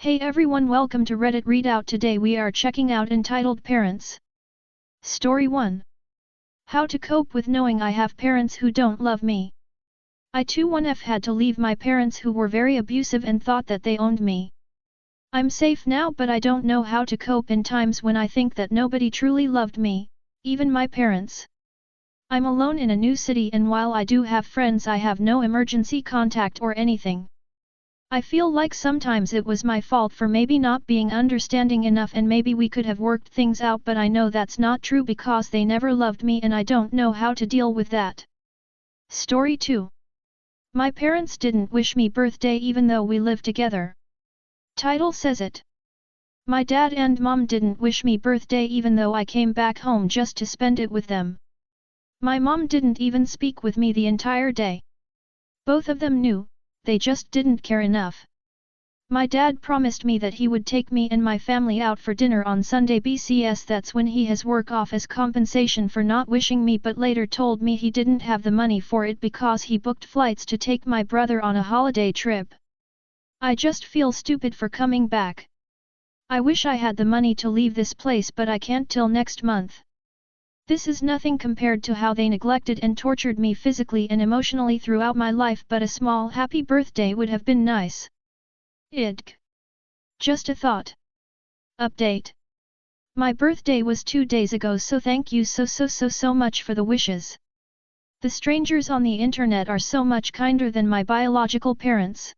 Hey everyone, welcome to Reddit Readout. Today we are checking out Entitled Parents. Story 1. How to cope with knowing I have parents who don't love me. I too once had to leave my parents who were very abusive and thought that they owned me. I'm safe now, but I don't know how to cope in times when I think that nobody truly loved me, even my parents. I'm alone in a new city, and while I do have friends, I have no emergency contact or anything. I feel like sometimes it was my fault for maybe not being understanding enough, and maybe we could have worked things out, but I know that's not true because they never loved me and I don't know how to deal with that. Story 2. My parents didn't wish me birthday even though we live together. Title says it. My dad and mom didn't wish me birthday even though I came back home just to spend it with them. My mom didn't even speak with me the entire day. Both of them knew, they just didn't care enough. My dad promised me that he would take me and my family out for dinner on Sunday BCS, that's when he has work off, as compensation for not wishing me, but later told me he didn't have the money for it because he booked flights to take my brother on a holiday trip. I just feel stupid for coming back. I wish I had the money to leave this place, but I can't till next month. This is nothing compared to how they neglected and tortured me physically and emotionally throughout my life, but a small happy birthday would have been nice. Idk. Just a thought. Update. My birthday was 2 days ago, so thank you so much for the wishes. The strangers on the internet are so much kinder than my biological parents.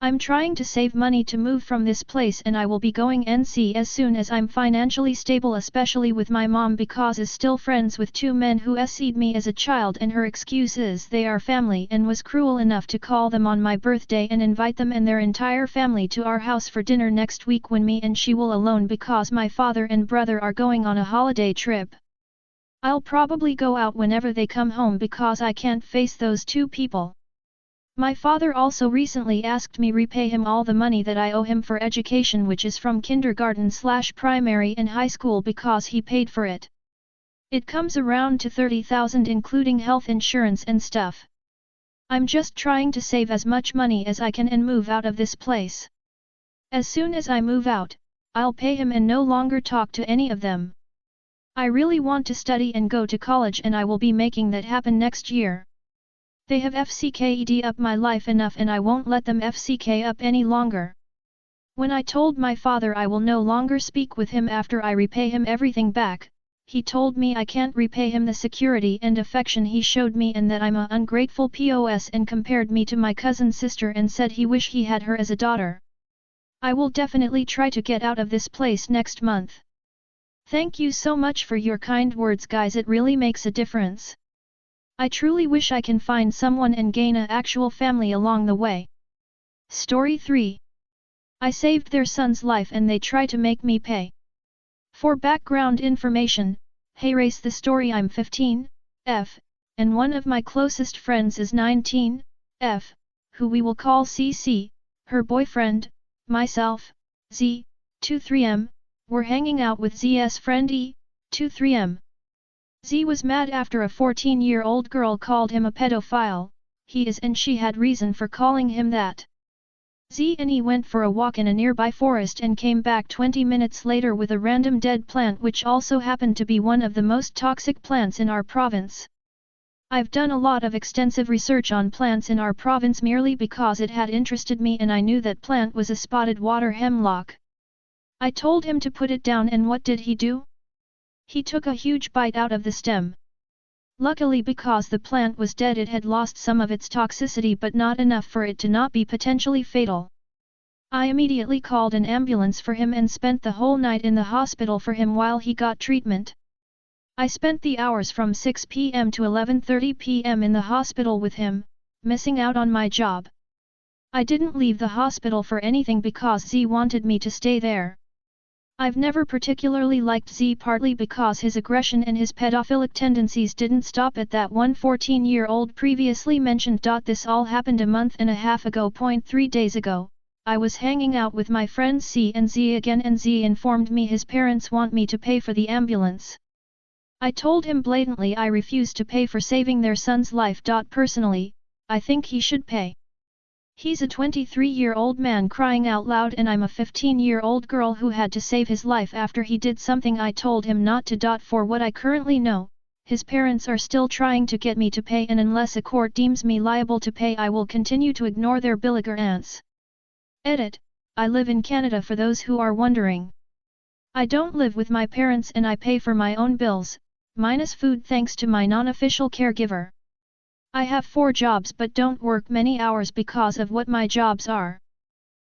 I'm trying to save money to move from this place, and I will be going NC as soon as I'm financially stable, especially with my mom because is still friends with 2 men who SC'd me as a child, and her excuse is they are family, and was cruel enough to call them on my birthday and invite them and their entire family to our house for dinner next week when me and she will alone because my father and brother are going on a holiday trip. I'll probably go out whenever they come home because I can't face those 2 people. My father also recently asked me repay him all the money that I owe him for education, which is from kindergarten/primary and high school, because he paid for it. It comes around to 30,000 including health insurance and stuff. I'm just trying to save as much money as I can and move out of this place. As soon as I move out, I'll pay him and no longer talk to any of them. I really want to study and go to college, and I will be making that happen next year. They have FCK'd up my life enough, and I won't let them FCK up any longer. When I told my father I will no longer speak with him after I repay him everything back, he told me I can't repay him the security and affection he showed me, and that I'm a ungrateful POS, and compared me to my cousin's sister and said he wish he had her as a daughter. I will definitely try to get out of this place next month. Thank you so much for your kind words, guys, it really makes a difference. I truly wish I can find someone and gain a actual family along the way. Story 3. I saved their son's life and they try to make me pay. For background information, hey race the story, I'm 15, F, and one of my closest friends is 19, F, who we will call CC, her boyfriend, myself, Z, 23M, were hanging out with Z's friend E, 23M. Z was mad after a 14-year-old girl called him a pedophile. He is, and she had reason for calling him that. Z and E went for a walk in a nearby forest and came back 20 minutes later with a random dead plant, which also happened to be one of the most toxic plants in our province. I've done a lot of extensive research on plants in our province merely because it had interested me, and I knew that plant was a spotted water hemlock. I told him to put it down, and what did he do? He took a huge bite out of the stem. Luckily, because the plant was dead, it had lost some of its toxicity, but not enough for it to not be potentially fatal. I immediately called an ambulance for him and spent the whole night in the hospital for him while he got treatment. I spent the hours from 6 p.m. to 11:30 p.m. in the hospital with him, missing out on my job. I didn't leave the hospital for anything because Z wanted me to stay there. I've never particularly liked Z, partly because his aggression and his pedophilic tendencies didn't stop at that one 14-year-old previously mentioned. This all happened a month and a half ago. 3 days ago, I was hanging out with my friends C and Z again, and Z informed me his parents want me to pay for the ambulance. I told him blatantly I refuse to pay for saving their son's life. Personally, I think he should pay. He's a 23-year-old man crying out loud and I'm a 15-year-old girl who had to save his life after he did something I told him not to. For what I currently know, his parents are still trying to get me to pay, and unless a court deems me liable to pay I will continue to ignore their belligerence. Edit. I live in Canada for those who are wondering. I don't live with my parents and I pay for my own bills, minus food thanks to my non-official caregiver. I have 4 jobs but don't work many hours because of what my jobs are.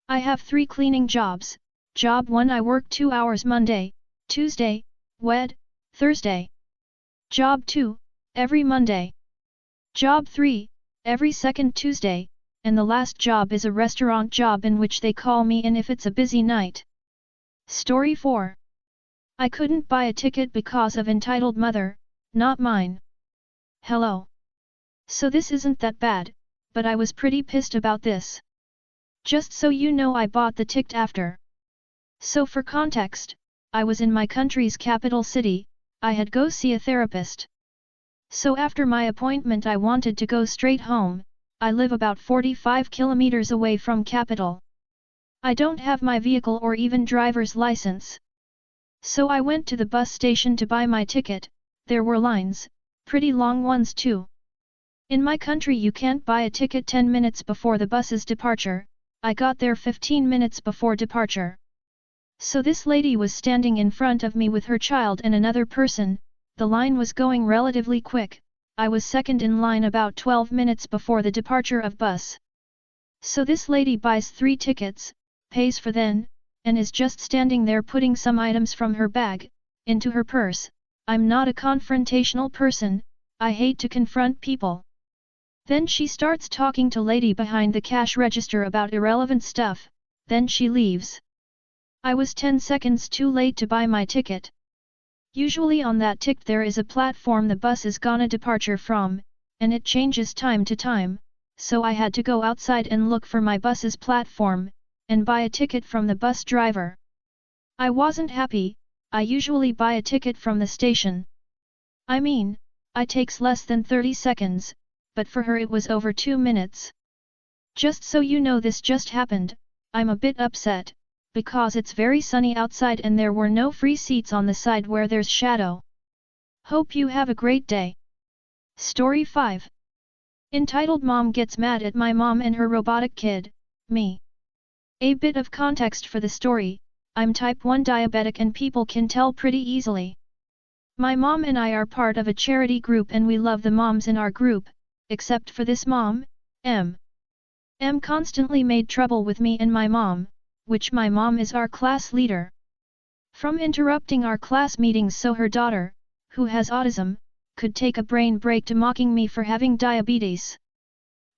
I have 3 cleaning jobs. Job 1 I work 2 hours Monday, Tuesday, Thursday. Job 2, every Monday. Job 3, every second Tuesday, and the last job is a restaurant job in which they call me in if it's a busy night. Story 4. I couldn't buy a ticket because of entitled mother, not mine. Hello. So this isn't that bad, but I was pretty pissed about this. Just so you know, I bought the ticket after. So for context, I was in my country's capital city, I had go see a therapist. So after my appointment I wanted to go straight home. I live about 45 kilometers away from capital. I don't have my vehicle or even driver's license. So I went to the bus station to buy my ticket. There were lines, pretty long ones too. In my country you can't buy a ticket 10 minutes before the bus's departure. I got there 15 minutes before departure. So this lady was standing in front of me with her child and another person. The line was going relatively quick. I was second in line about 12 minutes before the departure of bus. So this lady buys 3 tickets, pays for them, and is just standing there putting some items from her bag into her purse. I'm not a confrontational person, I hate to confront people. Then she starts talking to lady behind the cash register about irrelevant stuff, then she leaves. I was 10 seconds too late to buy my ticket. Usually on that ticket there is a platform the bus is gonna departure from, and it changes time to time, so I had to go outside and look for my bus's platform, and buy a ticket from the bus driver. I wasn't happy. I usually buy a ticket from the station. I mean, it takes less than 30 seconds, but for her it was over 2 minutes. Just so you know, this just happened. I'm a bit upset, because it's very sunny outside and there were no free seats on the side where there's shadow. Hope you have a great day. Story 5. Entitled Mom gets mad at my mom and her robotic kid, me. A bit of context for the story. I'm type 1 diabetic and people can tell pretty easily. My mom and I are part of a charity group and we love the moms in our group, except for this mom, M. M constantly made trouble with me and my mom, which my mom is our class leader. From interrupting our class meetings so her daughter, who has autism, could take a brain break to mocking me for having diabetes.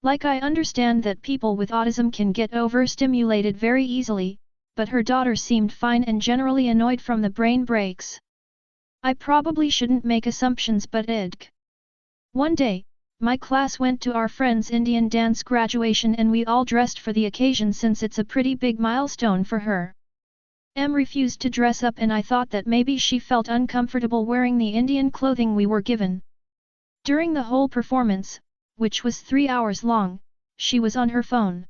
Like I understand that people with autism can get overstimulated very easily, but her daughter seemed fine and generally annoyed from the brain breaks. I probably shouldn't make assumptions but one day, my class went to our friend's Indian dance graduation and we all dressed for the occasion since it's a pretty big milestone for her. M refused to dress up and I thought that maybe she felt uncomfortable wearing the Indian clothing we were given. During the whole performance, which was 3 hours long, she was on her phone.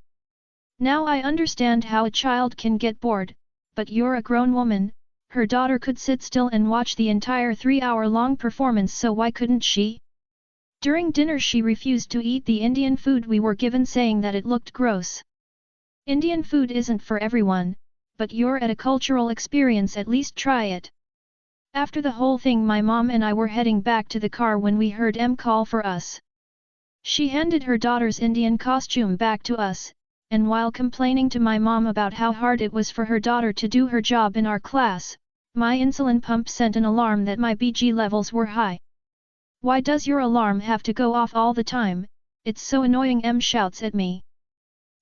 Now I understand how a child can get bored, but you're a grown woman. Her daughter could sit still and watch the entire 3-hour-long performance, so why couldn't she? During dinner she refused to eat the Indian food we were given, saying that it looked gross. Indian food isn't for everyone, but you're at a cultural experience, at least try it. After the whole thing my mom and I were heading back to the car when we heard M call for us. She handed her daughter's Indian costume back to us, and while complaining to my mom about how hard it was for her daughter to do her job in our class, my insulin pump sent an alarm that my BG levels were high. Why does your alarm have to go off all the time? It's so annoying, M shouts at me.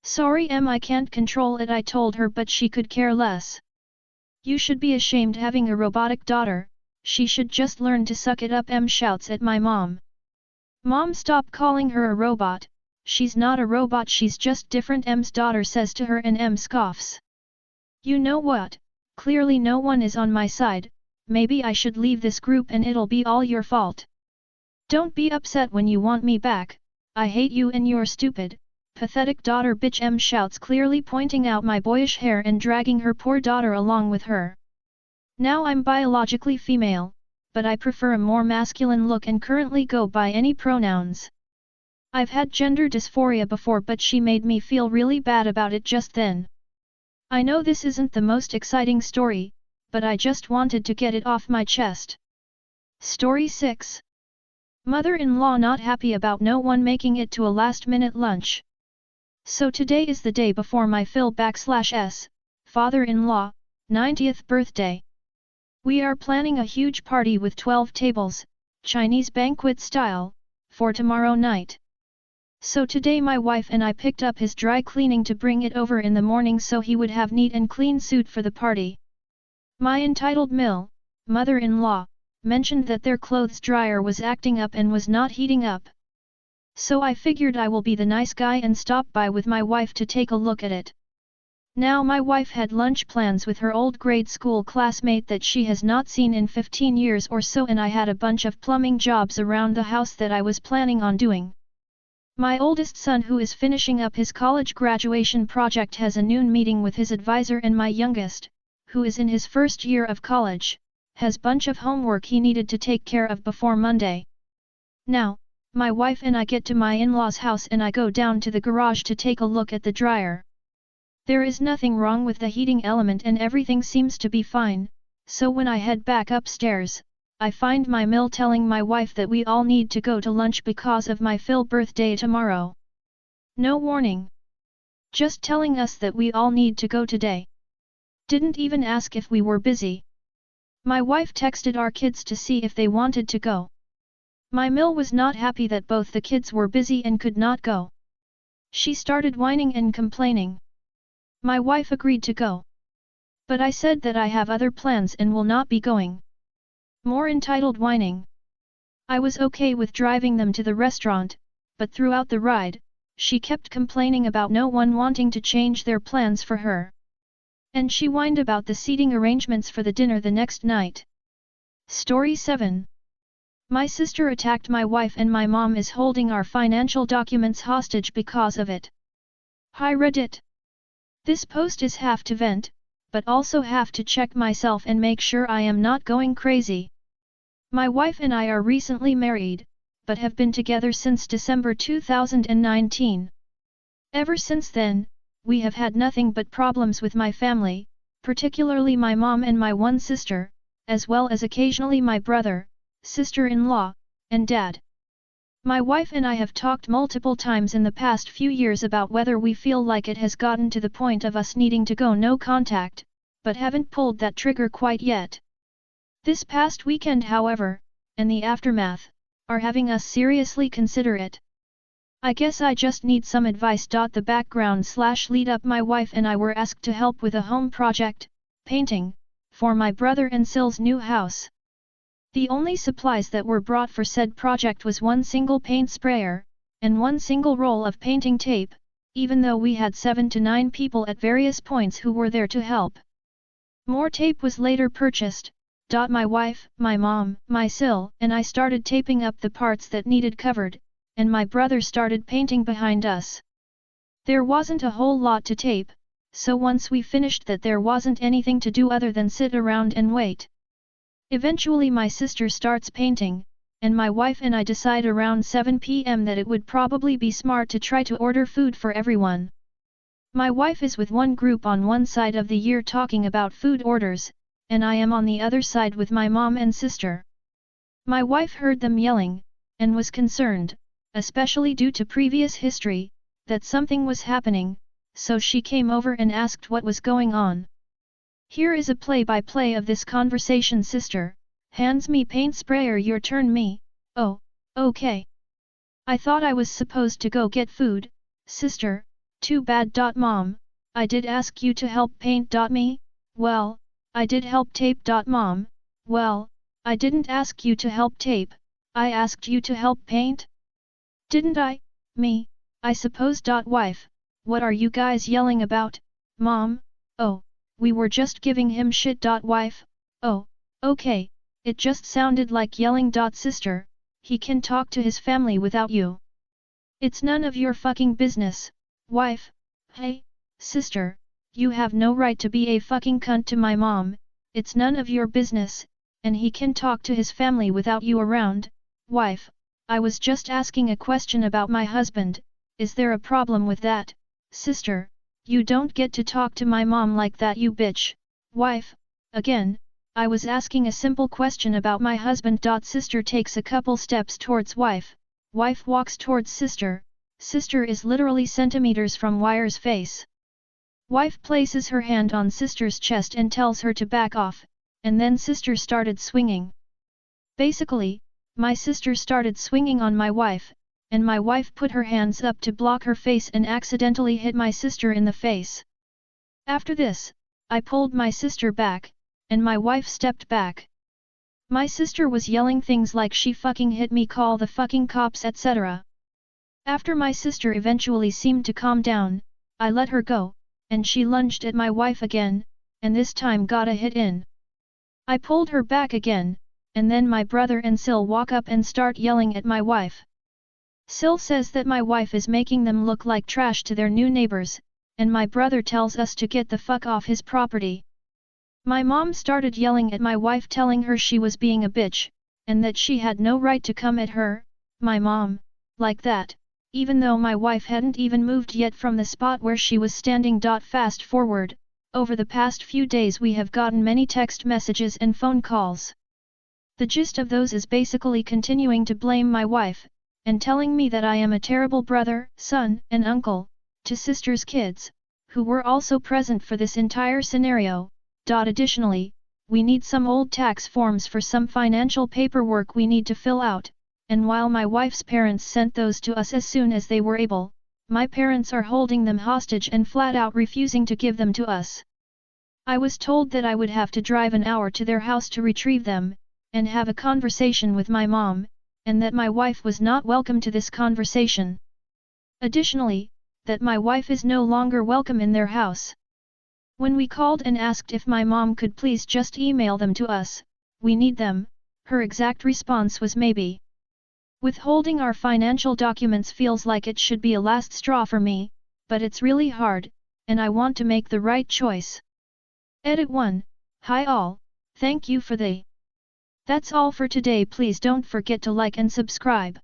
Sorry M, I can't control it, I told her, but she could care less. You should be ashamed having a robotic daughter, she should just learn to suck it up, M shouts at my mom. Mom, stop calling her a robot, she's not a robot, she's just different, M's daughter says to her, and M scoffs. You know what, clearly no one is on my side, maybe I should leave this group and it'll be all your fault. Don't be upset when you want me back, I hate you and you're stupid, Pathetic daughter bitch M shouts, clearly pointing out my boyish hair and dragging her poor daughter along with her. Now I'm biologically female, but I prefer a more masculine look and currently go by any pronouns. I've had gender dysphoria before, but she made me feel really bad about it just then. I know this isn't the most exciting story, but I just wanted to get it off my chest. Story 6. Mother-in-law not happy about no one making it to a last-minute lunch. So today is the day before my Phil/S, father-in-law, 90th birthday. We are planning a huge party with 12 tables, Chinese banquet style, for tomorrow night. So today my wife and I picked up his dry cleaning to bring it over in the morning so he would have neat and clean suit for the party. My entitled mother-in-law, mentioned that their clothes dryer was acting up and was not heating up. So I figured I will be the nice guy and stop by with my wife to take a look at it. Now my wife had lunch plans with her old grade school classmate that she has not seen in 15 years or so, and I had a bunch of plumbing jobs around the house that I was planning on doing. My oldest son, who is finishing up his college graduation project, has a noon meeting with his advisor, and my youngest, who is in his first year of college, has bunch of homework he needed to take care of before Monday. Now, my wife and I get to my in-laws' house and I go down to the garage to take a look at the dryer. There is nothing wrong with the heating element and everything seems to be fine, so when I head back upstairs, I find my mill telling my wife that we all need to go to lunch because of my Phil birthday tomorrow. No warning. Just telling us that we all need to go today. Didn't even ask if we were busy. My wife texted our kids to see if they wanted to go. My mill was not happy that both the kids were busy and could not go. She started whining and complaining. My wife agreed to go. But I said that I have other plans and will not be going. More entitled whining. I was okay with driving them to the restaurant, but throughout the ride, she kept complaining about no one wanting to change their plans for her. And she whined about the seating arrangements for the dinner the next night. Story 7. My sister attacked my wife and my mom is holding our financial documents hostage because of it. Hi Reddit. This post is half to vent, but also half to check myself and make sure I am not going crazy. My wife and I are recently married, but have been together since December 2019. Ever since then, we have had nothing but problems with my family, particularly my mom and my one sister, as well as occasionally my brother, sister-in-law, and dad. My wife and I have talked multiple times in the past few years about whether we feel like it has gotten to the point of us needing to go no contact, but haven't pulled that trigger quite yet. This past weekend, however, and the aftermath, are having us seriously consider it. I guess I just need some advice. The background/lead up: my wife and I were asked to help with a home project, painting, for my brother and Sil's new house. The only supplies that were brought for said project was one single paint sprayer, and one single roll of painting tape, even though we had 7 to 9 people at various points who were there to help. More tape was later purchased. My wife, my mom, my Sil, and I started taping up the parts that needed covered, and my brother started painting behind us. There wasn't a whole lot to tape, so once we finished that, there wasn't anything to do other than sit around and wait. Eventually my sister starts painting, and my wife and I decide around 7 p.m. that it would probably be smart to try to order food for everyone. My wife is with one group on one side of the year talking about food orders, and I am on the other side with my mom and sister. My wife heard them yelling, and was concerned, especially due to previous history, that something was happening, so she came over and asked what was going on. Here is a play-by-play of this conversation. Sister, hands me paint sprayer. Your turn. Me, oh, okay. I thought I was supposed to go get food. Sister, too bad. Mom, I did ask you to help paint. Me, well, I did help tape. Mom, well, I didn't ask you to help tape, I asked you to help paint? Didn't I? Me, I suppose. Wife, what are you guys yelling about? Mom, oh, we were just giving him shit. Wife, oh, okay, it just sounded like yelling. Sister, he can talk to his family without you. It's none of your fucking business, Wife, hey, sister, you have no right to be a fucking cunt to my mom, it's none of your business, and he can talk to his family without you around. Wife, I was just asking a question about my husband, is there a problem with that? Sister, you don't get to talk to my mom like that, you bitch. Wife, again, I was asking a simple question about my husband. Sister takes a couple steps towards wife. Wife walks towards sister. Sister is literally centimeters from wire's face. Wife places her hand on sister's chest and tells her to back off, and then sister started swinging. Basically, my sister started swinging on my wife, and my wife put her hands up to block her face and accidentally hit my sister in the face. After this, I pulled my sister back, and my wife stepped back. My sister was yelling things like she fucking hit me, call the fucking cops, etc. After my sister eventually seemed to calm down, I let her go, and she lunged at my wife again, and this time got a hit in. I pulled her back again, and then my brother and Sil walk up and start yelling at my wife. Sil says that my wife is making them look like trash to their new neighbors, and my brother tells us to get the fuck off his property. My mom started yelling at my wife, telling her she was being a bitch, and that she had no right to come at her, my mom, like that, even though my wife hadn't even moved yet from the spot where she was standing. Fast forward, over the past few days we have gotten many text messages and phone calls. The gist of those is basically continuing to blame my wife, and telling me that I am a terrible brother, son, and uncle, to sister's kids, who were also present for this entire scenario. Additionally, we need some old tax forms for some financial paperwork we need to fill out, and while my wife's parents sent those to us as soon as they were able, my parents are holding them hostage and flat out refusing to give them to us. I was told that I would have to drive an hour to their house to retrieve them, and have a conversation with my mom, and that my wife was not welcome to this conversation. Additionally, that my wife is no longer welcome in their house. When we called and asked if my mom could please just email them to us, we need them, her exact response was maybe. Withholding our financial documents feels like it should be a last straw for me, but it's really hard, and I want to make the right choice. Edit 1. Hi all, thank you for the. That's all for today. Please don't forget to like and subscribe.